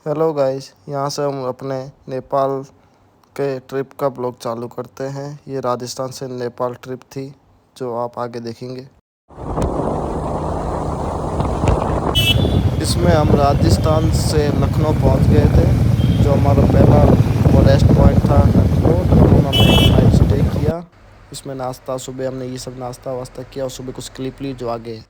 Hello guys, यहाँ से हम अपने नेपाल के ट्रिप का ब्लॉग चालू करते हैं। ये राजस्थान से नेपाल ट्रिप थी जो आप आगे देखेंगे। इसमें हम राजस्थान से लखनऊ पहुँच गए थे, जो हमारा पहला वो रेस्ट पॉइंट था लखनऊ। लखनऊ में हमने एक नाइट स्टे किया। इसमें नाश्ता सुबह हमने ये सब नाश्ता वास्ता किया और सुबह कुछ क्लिप ली जो आगे है।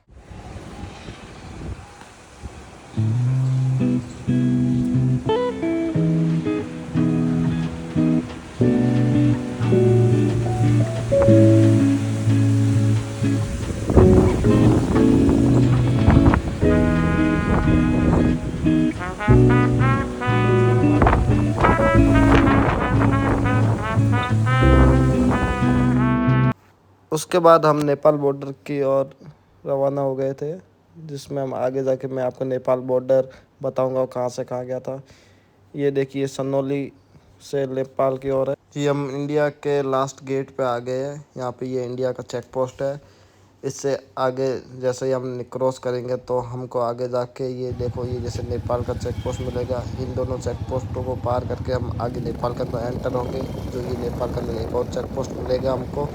उसके बाद हम नेपाल बॉर्डर की ओर रवाना हो गए थे, जिसमें हम आगे जाके मैं आपको नेपाल बॉर्डर बताऊंगा कहाँ से कहाँ गया था। ये देखिए सनौली से नेपाल की ओर है। ये हम इंडिया के लास्ट गेट पे आ गए हैं। यहाँ पे ये इंडिया का चेक पोस्ट है। इससे आगे जैसे ही हम क्रॉस करेंगे तो हमको आगे जाके ये देखो, ये जैसे नेपाल का चेक पोस्ट मिलेगा। इन दोनों चेक पोस्टों को पार करके हम आगे नेपाल के अंदर एंटर होंगे। जो ये नेपाल के अंदर एक और चेक पोस्ट मिलेगा हमको।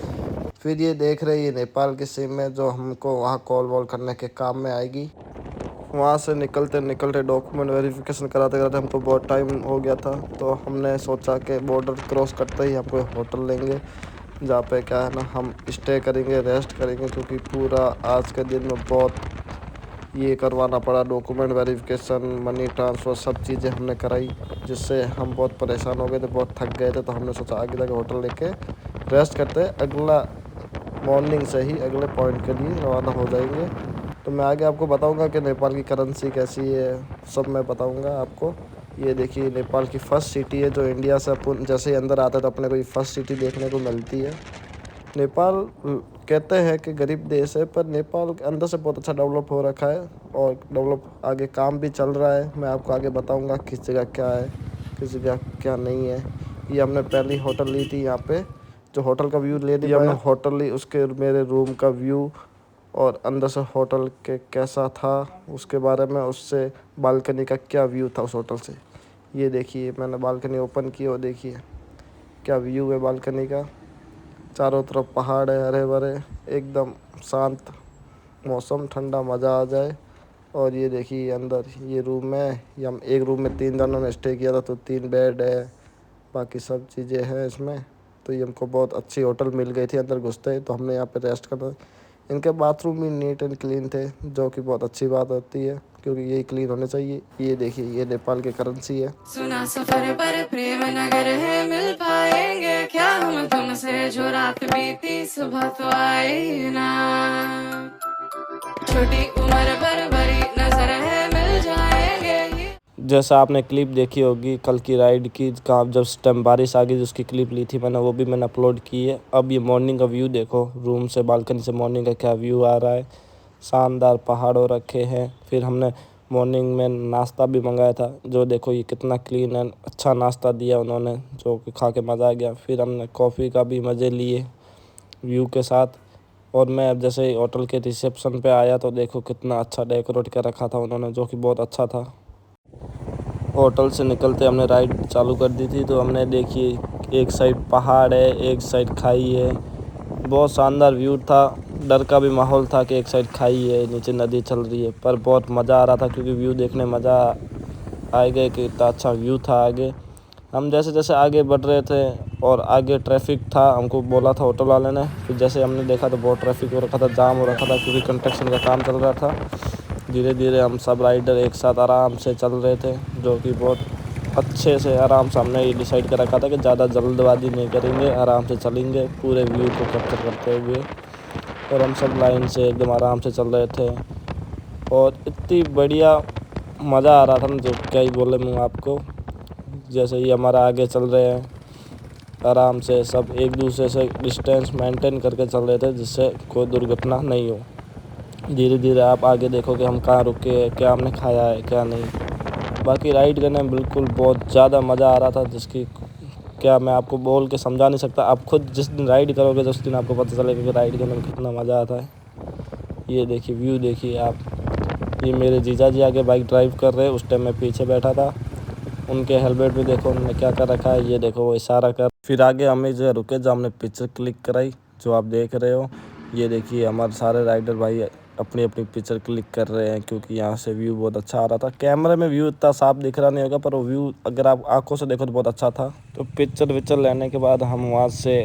फिर ये देख रहे ये नेपाल की सिम है जो हमको वहाँ कॉल वॉल करने के काम में आएगी। वहाँ से निकलते निकलते डॉक्यूमेंट वेरिफिकेशन कराते कराते हमको बहुत टाइम हो गया था, तो हमने सोचा कि बॉर्डर क्रॉस करते ही हम कोई होटल लेंगे जहाँ पे क्या है ना हम स्टे करेंगे, रेस्ट करेंगे। क्योंकि पूरा आज के दिन में बहुत ये करवाना पड़ा, डॉक्यूमेंट वेरिफिकेशन, मनी ट्रांसफ़र, सब चीज़ें हमने कराई, जिससे हम बहुत परेशान हो गए थे, बहुत थक गए थे। तो हमने सोचा आगे जाके होटल लेके रेस्ट करते अगला मॉर्निंग से ही अगले पॉइंट के लिए रवाना हो जाएंगे। तो मैं आगे आपको बताऊंगा कि नेपाल की करेंसी कैसी है, सब मैं बताऊंगा आपको। ये देखिए नेपाल की फ़र्स्ट सिटी है जो इंडिया से अपन जैसे ही अंदर आता है तो अपने को ये फ़र्स्ट सिटी देखने को मिलती है। नेपाल कहते हैं कि गरीब देश है, पर नेपाल के अंदर से बहुत अच्छा डेवलप हो रखा है और डेवलप आगे काम भी चल रहा है। मैं आपको आगे बताऊंगा किस जगह क्या है, किस जगह क्या नहीं है। ये हमने पहली होटल ली थी यहाँ पे, जो होटल का व्यू ले लिया। हमने होटल ली, उसके मेरे रूम का व्यू और अंदर से होटल के कैसा था उसके बारे में, उससे बालकनी का क्या व्यू था उस होटल से। ये देखिए मैंने बालकनी ओपन की और देखिए क्या व्यू है बालकनी का। चारों तरफ पहाड़ है, हरे भरे, एकदम शांत मौसम, ठंडा, मज़ा आ जाए। और ये देखिए अंदर ये रूम है। ये हम एक रूम में 3 जनों ने स्टे किया था, तो 3 बेड है, बाकी सब चीज़ें हैं इसमें। तो ये हमको बहुत अच्छी होटल मिल गई थी। अंदर घुसते ही तो हमने यहाँ पे रेस्ट करना। इनके बाथरूम भी नीट एंड क्लीन थे, जो कि बहुत अच्छी बात होती है क्योंकि यही क्लीन होने चाहिए। ये देखिए ये नेपाल की करेंसी है। सुना सफर पर प्रेम नगर है, मिल पाएंगे क्या हम तुमसे, जो रात बीती सुबह तो आई ना। छोटी उम्र पर बड़ी नजर है, मिल जाएंगे। जैसा आपने क्लिप देखी होगी कल की राइड की, कहाँ जब उस टाइम बारिश आ गई जिसकी क्लिप ली थी मैंने, वो भी मैंने अपलोड की है। अब ये मॉर्निंग का व्यू देखो, रूम से बालकनी से मॉर्निंग का क्या व्यू आ रहा है। शानदार पहाड़ हो रखे हैं। फिर हमने मॉर्निंग में नाश्ता भी मंगाया था, जो देखो ये कितना क्लीन है, अच्छा नाश्ता दिया उन्होंने, जो कि खा के मज़ा आ गया। फिर हमने कॉफ़ी का भी मज़े लिए व्यू के साथ। और मैं अब जैसे होटल के रिसेप्शन पे आया तो देखो कितना अच्छा डेकोरेट कर रखा था उन्होंने, जो कि बहुत अच्छा था। होटल से निकलते हमने राइड चालू कर दी थी, तो हमने देखिए एक साइड पहाड़ है, एक साइड खाई है। बहुत शानदार व्यू था। डर का भी माहौल था कि एक साइड खाई है, नीचे नदी चल रही है, पर बहुत मज़ा आ रहा था क्योंकि व्यू देखने मज़ा आ गया कि इतना अच्छा व्यू था। आगे हम जैसे जैसे आगे बढ़ रहे थे और आगे ट्रैफिक था, हमको बोला था होटल वाले ने। फिर जैसे हमने देखा तो बहुत ट्रैफिक हो रखा था, जाम हो रखा था क्योंकि कंस्ट्रक्शन का काम चल रहा था। धीरे धीरे हम सब राइडर एक साथ आराम से चल रहे थे, जो कि बहुत अच्छे से आराम से हमने ये डिसाइड कर रखा था कि ज़्यादा जल्दबाजी नहीं करेंगे, आराम से चलेंगे पूरे व्यू को कैप्चर करते हुए। और हम सब लाइन से एकदम आराम से चल रहे थे और इतनी बढ़िया मज़ा आ रहा था ना, जो क्या ही बोले मैं आपको। जैसे ही हमारा आगे चल रहे हैं आराम से, सब एक दूसरे से डिस्टेंस मेंटेन करके चल रहे थे जिससे कोई दुर्घटना नहीं हो। धीरे धीरे आप आगे देखो कि हम कहाँ रुके हैं, क्या हमने खाया है, क्या नहीं। बाकी राइड करने में बिल्कुल बहुत ज़्यादा मज़ा आ रहा था, जिसकी क्या मैं आपको बोल के समझा नहीं सकता। आप खुद जिस दिन राइड करोगे तो उस दिन आपको पता चलेगा कि राइड करने में कितना मज़ा आता है। ये देखिए व्यू देखिए आप। ये मेरे जीजा जी आगे बाइक ड्राइव कर रहे हैं, उस टाइम मैं पीछे बैठा था। उनके हेलमेट भी देखो उन्होंने क्या कर रखा है, ये देखो वो इशारा कर। फिर आगे हम इस जगह रुके जब हमने पिक्चर क्लिक कराई, जो आप देख रहे हो। ये देखिए हमारे सारे राइडर भाई अपनी अपनी पिक्चर क्लिक कर रहे हैं, क्योंकि यहाँ से व्यू बहुत अच्छा आ रहा था। कैमरे में व्यू इतना साफ दिख रहा नहीं होगा, पर वो व्यू अगर आप आंखों से देखो तो बहुत अच्छा था। तो पिक्चर विक्चर लेने के बाद हम वहाँ से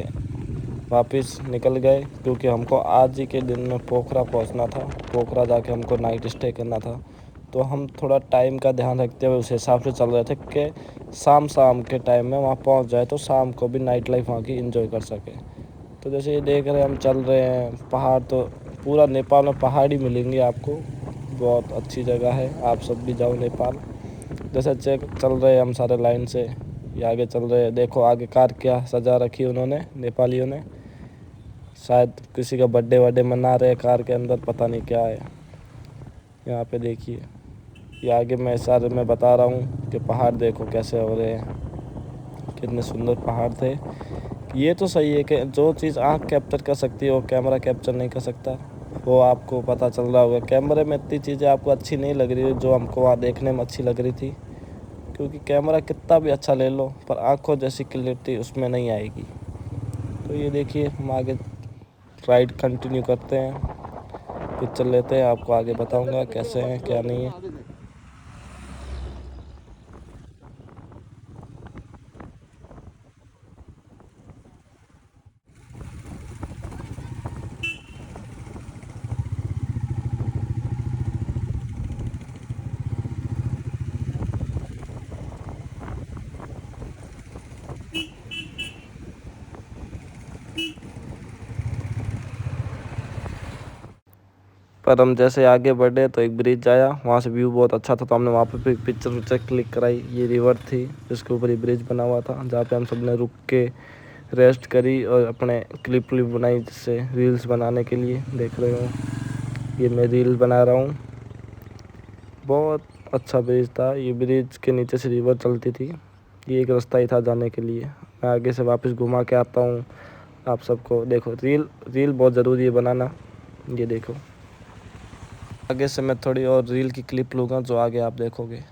वापस निकल गए, क्योंकि हमको आज ही के दिन में पोखरा पहुंचना था। पोखरा जाके हमको नाइट स्टे करना था। तो हम थोड़ा टाइम का ध्यान रखते हुए उस हिसाब से चल रहे थे कि शाम के टाइम में वहाँ पहुँच जाए तो शाम को भी नाइट लाइफ वहाँ की एंजॉय कर सके। तो जैसे ये देख रहे हैं हम चल रहे हैं, पहाड़ तो पूरा नेपाल में पहाड़ ही मिलेंगे आपको। बहुत अच्छी जगह है, आप सब भी जाओ नेपाल। जैसे चल रहे हैं हम सारे लाइन से, ये आगे चल रहे हैं। देखो आगे कार क्या सजा रखी है उन्होंने, नेपालियों ने। शायद किसी का बर्थडे वर्डे मना रहे हैं कार के अंदर, पता नहीं क्या है। यहाँ पे देखिए, ये आगे मैं सारे में बता रहा हूँ कि पहाड़ देखो कैसे हो रहे हैं, कितने सुंदर पहाड़ थे। ये तो सही है कि जो चीज़ आँख कैप्चर कर सकती है वो कैमरा कैप्चर नहीं कर सकता, वो आपको पता चल रहा होगा। कैमरे में इतनी चीज़ें आपको अच्छी नहीं लग रही जो हमको वहाँ देखने में अच्छी लग रही थी, क्योंकि कैमरा कितना भी अच्छा ले लो पर आँखों जैसी क्लियरिटी उसमें नहीं आएगी। तो ये देखिए हम आगे राइड कंटिन्यू करते हैं, पिक्चर लेते हैं, आपको आगे बताऊंगा कैसे हैं क्या नहीं है। पर हम जैसे आगे बढ़े तो एक ब्रिज आया, वहाँ से व्यू बहुत अच्छा था, तो हमने वहाँ पे पिक्चर क्लिक कराई। ये रिवर थी जिसके ऊपर ये ब्रिज बना हुआ था, जहाँ पे हम सब ने रुक के रेस्ट करी और अपने क्लिप बनाई, जिससे रील्स बनाने के लिए। देख रहे हो ये मैं रील बना रहा हूँ। बहुत अच्छा ब्रिज था, ये ब्रिज के नीचे से रिवर चलती थी। ये एक रास्ता ही था जाने के लिए। मैं आगे से वापस घुमा के आता हूँ आप सबको। देखो रील बहुत ज़रूरी है बनाना, ये देखो। आगे से मैं थोड़ी और रील की क्लिप लूँगा जो आगे आप देखोगे।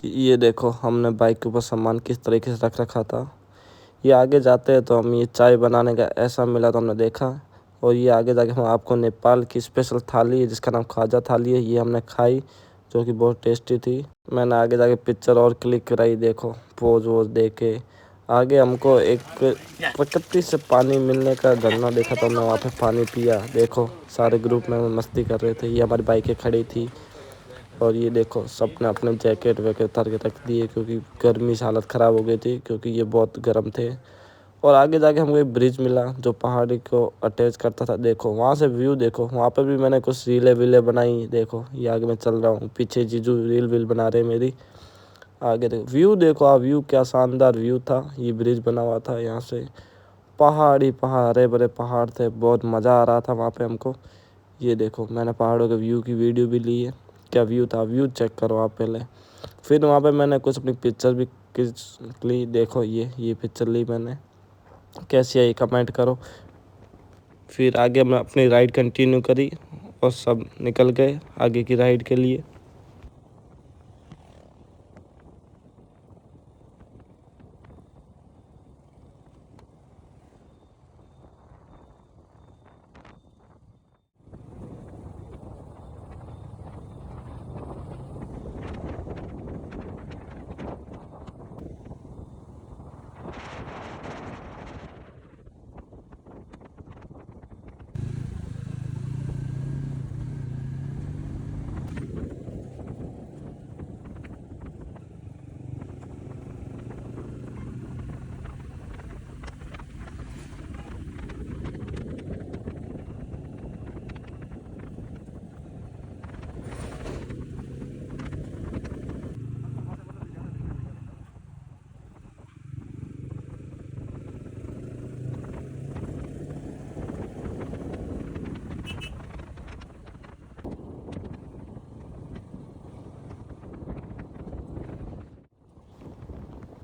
ये देखो हमने बाइक के ऊपर सामान किस तरीके से रख रखा था। ये आगे जाते हैं तो हम ये चाय बनाने का ऐसा मिला तो हमने देखा, और ये आगे जाके हम आपको नेपाल की स्पेशल थाली है जिसका नाम खाजा थाली है, ये हमने खाई, जो कि बहुत टेस्टी थी। मैंने आगे जाके पिक्चर और क्लिक कराई, देखो पोज वोज दे के। आगे हमको एक प्रकृति से पानी मिलने का झरना देखा तो हमने वहाँ पे पानी पिया। देखो सारे ग्रुप में मस्ती कर रहे थे, ये हमारी बाइकें खड़ी थी। और ये देखो सब ने अपने जैकेट वैकेट उतार के रख दिए, क्योंकि गर्मी से हालत ख़राब हो गई थी, क्योंकि ये बहुत गर्म थे। और आगे जाके हमको एक ब्रिज मिला जो पहाड़ी को अटैच करता था। देखो वहाँ से व्यू देखो, वहाँ पर भी मैंने कुछ रीलें वीलें बनाई। देखो ये आगे मैं चल रहा हूँ, पीछे जीजू रील वील बना रहे मेरी। आगे देखो व्यू, देखो आप व्यू, क्या शानदार व्यू था। ये ब्रिज बना हुआ था, यहाँ से पहाड़ी पहाड़, हरे भरे पहाड़ थे, बहुत मज़ा आ रहा था वहाँ पे हमको। ये देखो मैंने पहाड़ों के व्यू की वीडियो भी ली है, क्या व्यू था, व्यू चेक करो आप पहले। फिर वहाँ पे मैंने कुछ अपनी पिक्चर भी खींच ली। देखो ये पिक्चर ली मैंने, कैसी आई कमेंट करो। फिर आगे मैं अपनी राइड कंटिन्यू करी और सब निकल गए आगे की राइड के लिए।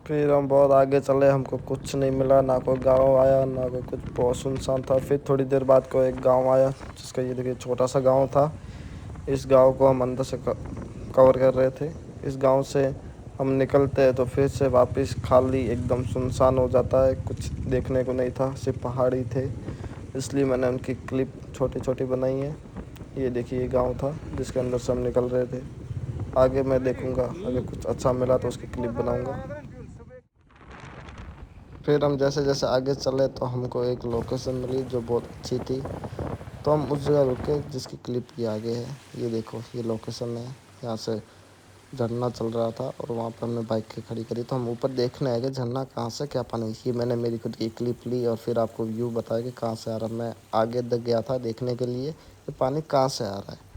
फिर हम बहुत आगे चले, हमको कुछ नहीं मिला, ना कोई गांव आया ना कोई कुछ, बहुत सुनसान था। फिर थोड़ी देर बाद को एक गांव आया, जिसका ये देखिए छोटा सा गांव था। इस गांव को हम अंदर से कवर कर रहे थे। इस गांव से हम निकलते हैं तो फिर से वापस खाली एकदम सुनसान हो जाता है, कुछ देखने को नहीं था, सिर्फ पहाड़ी थे। इसलिए मैंने उनकी क्लिप छोटी छोटी बनाई है। ये देखिए ये गाँव था जिसके अंदर से हम निकल रहे थे। आगे मैं देखूँगा, अगर कुछ अच्छा मिला तो उसकी क्लिप बनाऊँगा। फिर हम जैसे जैसे आगे चले तो हमको एक लोकेशन मिली जो बहुत अच्छी थी, तो हम उस जगह रुके जिसकी क्लिप ये आगे है। ये देखो ये लोकेशन है, यहाँ से झरना चल रहा था और वहाँ पर हमने बाइक के खड़ी करी, तो हम ऊपर देखने आए कि झरना कहाँ से क्या पानी। ये मैंने मेरी खुद की क्लिप ली और फिर आपको व्यू बताया कि कहाँ से आ रहा। मैं आगे तक गया था देखने के लिए कि पानी कहाँ से आ रहा है।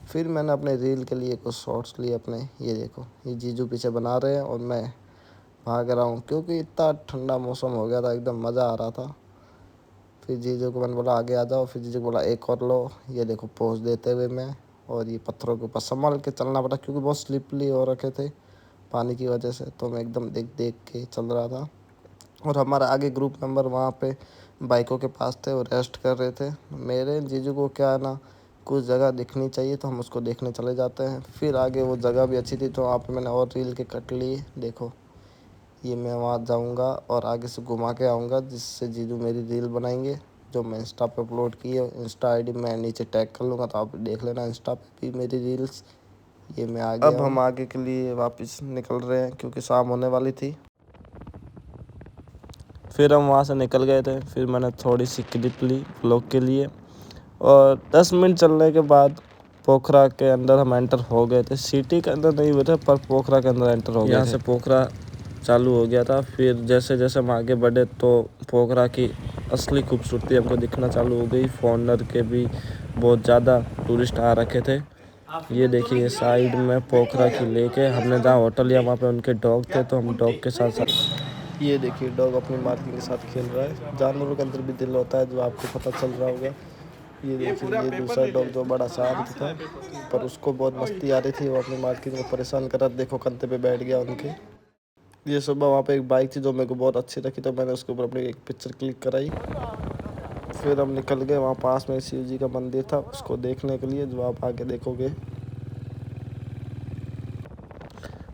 फिर मैंने अपने रील के लिए कुछ शॉर्ट्स लिए अपने। ये देखो ये जीजू पीछे बना रहे हैं और मैं भाग रहा हूँ, क्योंकि इतना ठंडा मौसम हो गया था, एकदम मज़ा आ रहा था। फिर जीजू को मैंने बोला आगे आ जाओ, फिर जीजू को बोला एक और लो। ये देखो पोज देते हुए मैं, और ये पत्थरों के ऊपर संभाल के चलना पड़ा क्योंकि बहुत स्लिपली हो रखे थे पानी की वजह से, तो मैं एकदम देख देख के चल रहा था। और हमारा आगे ग्रुप मेंबर वहाँ पे बाइकों के पास थे और रेस्ट कर रहे थे। मेरे जीजू को क्या है ना, कुछ जगह दिखनी चाहिए तो हम उसको देखने चले जाते हैं। फिर आगे वो जगह भी अच्छी थी तो वहाँ पे मैंने और रील के कट लिए। देखो ये मैं वहाँ जाऊँगा और आगे से घुमा के आऊँगा, जिससे जीजू मेरी रील बनाएंगे जो मैं इंस्टा पे अपलोड की है। इंस्टा आईडी मैं नीचे टैग कर लूँगा, तो आप देख लेना इंस्टा पे भी मेरी रील्स। ये मैं आ गया। अब हम आगे के लिए वापस निकल रहे हैं क्योंकि शाम होने वाली थी। फिर हम वहाँ से निकल गए थे। फिर मैंने थोड़ी सी क्लिप ली व्लॉग के लिए, और 10 मिनट चलने के बाद पोखरा के अंदर हम एंटर हो गए थे। सिटी के अंदर नहीं हुए थे पर पोखरा के अंदर एंटर हो गए थे। यहाँ से पोखरा चालू हो गया था। फिर जैसे जैसे हम आगे बढ़े तो पोखरा की असली खूबसूरती हमको दिखना चालू हो गई। फॉरेनर के भी बहुत ज़्यादा टूरिस्ट आ रखे थे। ये देखिए साइड में पोखरा की लेक है। हमने जहाँ होटल लिया वहाँ पे उनके डॉग थे, तो हम डॉग के साथ साथ, ये देखिए डॉग अपनी मालकिन के साथ खेल रहा है। जानवरों के अंदर भी दिल होता है, जो आपको पता चल रहा होगा। ये देखिए ये दूसरा डॉग जो बड़ा शांत था, पर उसको बहुत मस्ती आ रही थी, वो अपनी मालकिन को परेशान कर रहा था। देखो कंधे पे बैठ गया उनके। ये सुबह वहाँ पे एक बाइक थी जो मेरे को बहुत अच्छी लगी, तो मैंने उसके ऊपर अपनी एक पिक्चर क्लिक कराई। फिर हम निकल गए, वहाँ पास में शिव जी का मंदिर था, उसको देखने के लिए, जो आप आगे देखोगे।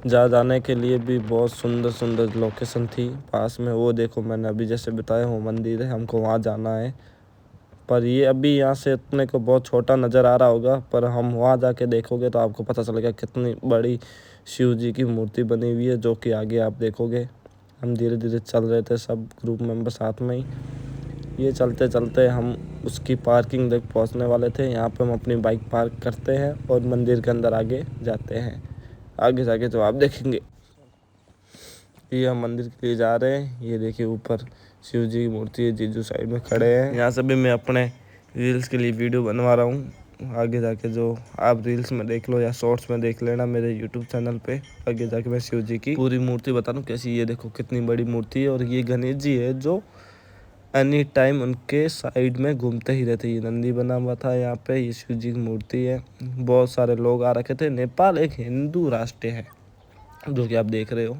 जहाँ जाने के लिए भी बहुत सुंदर सुंदर लोकेशन थी पास में। वो देखो मैंने अभी जैसे बताया वो मंदिर है, हमको वहाँ जाना है। पर ये अभी यहाँ से इतने को बहुत छोटा नज़र आ रहा होगा, पर हम वहाँ जाके देखोगे तो आपको पता चलेगा कितनी बड़ी शिव जी की मूर्ति बनी हुई है, जो कि आगे आप देखोगे। हम धीरे धीरे चल रहे थे, सब ग्रुप मेंबर साथ में ही। ये चलते चलते हम उसकी पार्किंग तक पहुँचने वाले थे। यहाँ पे हम अपनी बाइक पार्क करते हैं और मंदिर के अंदर आगे जाते हैं। आगे जाके तो आप देखेंगे। ये हम मंदिर के लिए जा रहे हैं। ये देखिए ऊपर शिव जी की मूर्ति है, जीजू साइड में खड़े हैं। यहाँ से भी मैं अपने रील्स के लिए वीडियो बनवा रहा हूँ। आगे जाके जो आप रील्स में देख लो या शॉर्ट्स में देख लेना मेरे यूट्यूब चैनल पे। आगे जाके मैं शिव जी की पूरी मूर्ति बता दूँ कैसी। ये देखो कितनी बड़ी मूर्ति है, और ये गणेश जी है जो एनी टाइम उनके साइड में घूमते ही रहते। ये नंदी बना हुआ था यहाँ पे। ये शिव जी की मूर्ति है। बहुत सारे लोग आ रखे थे। नेपाल एक हिंदू राष्ट्र है, जो कि आप देख रहे हो।